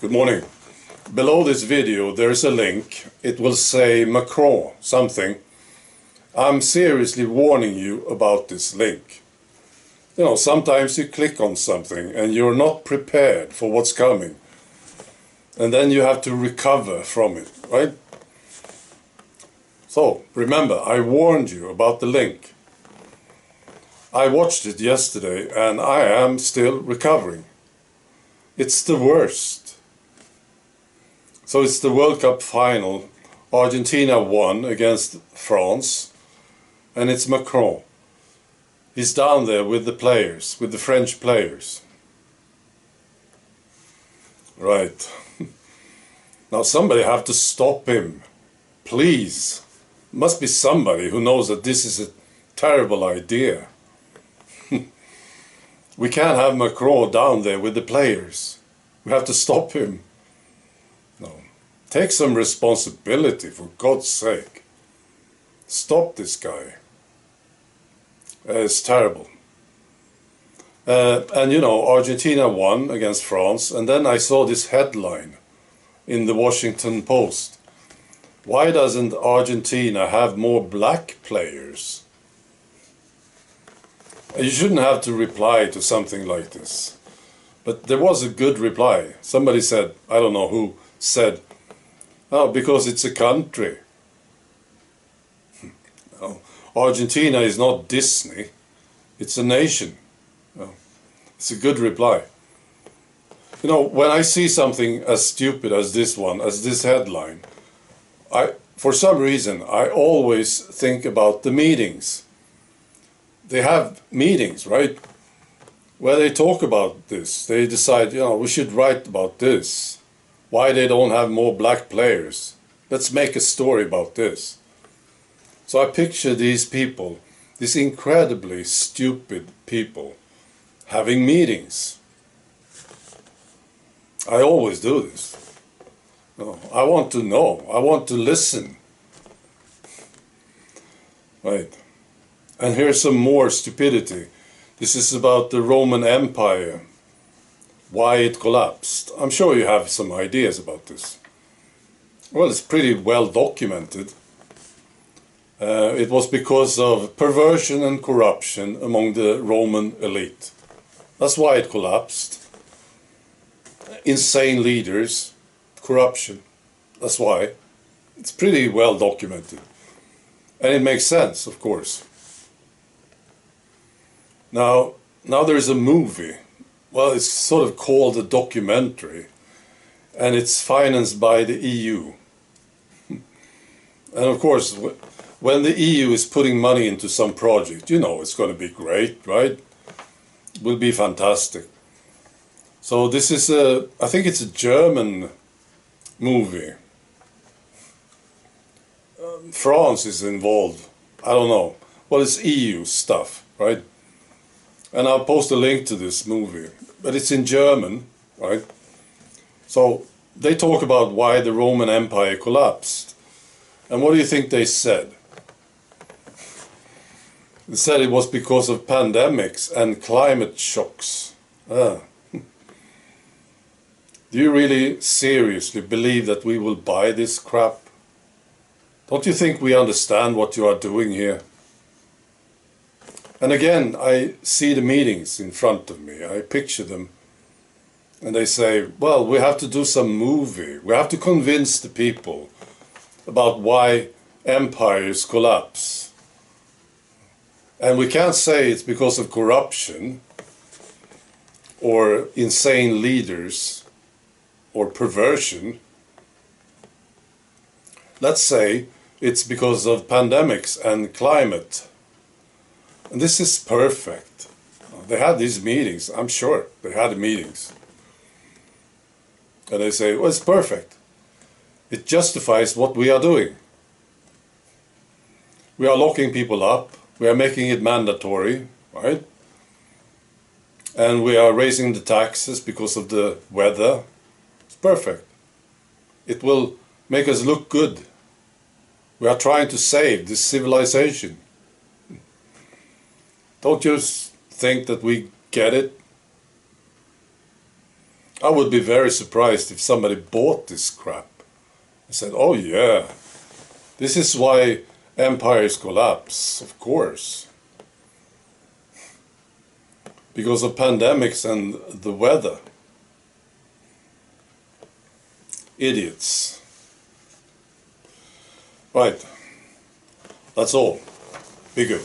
Good morning. Below this video there is a link. It will say Macron something. I'm seriously warning you about this link. You know, sometimes you click on something and you're not prepared for what's coming. And then you have to recover from it, right? So, remember, I warned you about the link. I watched it yesterday and I am still recovering. It's the worst. So it's the World Cup final. Argentina won against France. And it's Macron. He's down there with the players, with the French players. Right. Now somebody have to stop him. Please. Must be somebody who knows that this is a terrible idea. We can't have Macron down there with the players. We have to stop him. No. Take some responsibility, for God's sake. Stop this guy. It's terrible. And you know, Argentina won against France, and then I saw this headline in the Washington Post. Why doesn't Argentina have more black players? You shouldn't have to reply to something like this. But there was a good reply. Somebody said, I don't know who, said, oh, because it's a country. No. Argentina is not Disney. It's a nation. No. It's a good reply. You know, when I see something as stupid as this one, as this headline, for some reason, I always think about the meetings. They have meetings, right? Where they talk about this. They decide, you know, we should write about this. Why they don't have more black players. Let's make a story about this. So I picture these people, these incredibly stupid people, having meetings. I always do this. No, I want to know. I want to listen. Right. And here's some more stupidity. This is about the Roman Empire. Why it collapsed. I'm sure you have some ideas about this. Well, it's pretty well documented. It was because of perversion and corruption among the Roman elite. That's why it collapsed. Insane leaders, corruption. That's why. It's pretty well documented. And it makes sense, of course. Now there's a movie. Well, it's sort of called a documentary. And it's financed by the EU. And of course, when the EU is putting money into some project, you know it's going to be great, right? It will be fantastic. So this is I think it's a German movie. France is involved. I don't know. Well, it's EU stuff, right? And I'll post a link to this movie. But it's in German, right? So they talk about why the Roman Empire collapsed. And what do you think they said? They said it was because of pandemics and climate shocks. Do you really seriously believe that we will buy this crap? Don't you think we understand what you are doing here? And again, I see the meetings in front of me. I picture them. And they say, well, we have to do some movie. We have to convince the people about why empires collapse. And we can't say it's because of corruption or insane leaders or perversion. Let's say it's because of pandemics and climate. And this is perfect. They had these meetings, I'm sure they had meetings. And they say, well, it's perfect. It justifies what we are doing. We are locking people up. We are making it mandatory, right? And we are raising the taxes because of the weather. It's perfect. It will make us look good. We are trying to save this civilization. Don't you think that we get it? I would be very surprised if somebody bought this crap and said, oh yeah, this is why empires collapse, of course. Because of pandemics and the weather. Idiots. Right. That's all. Be good.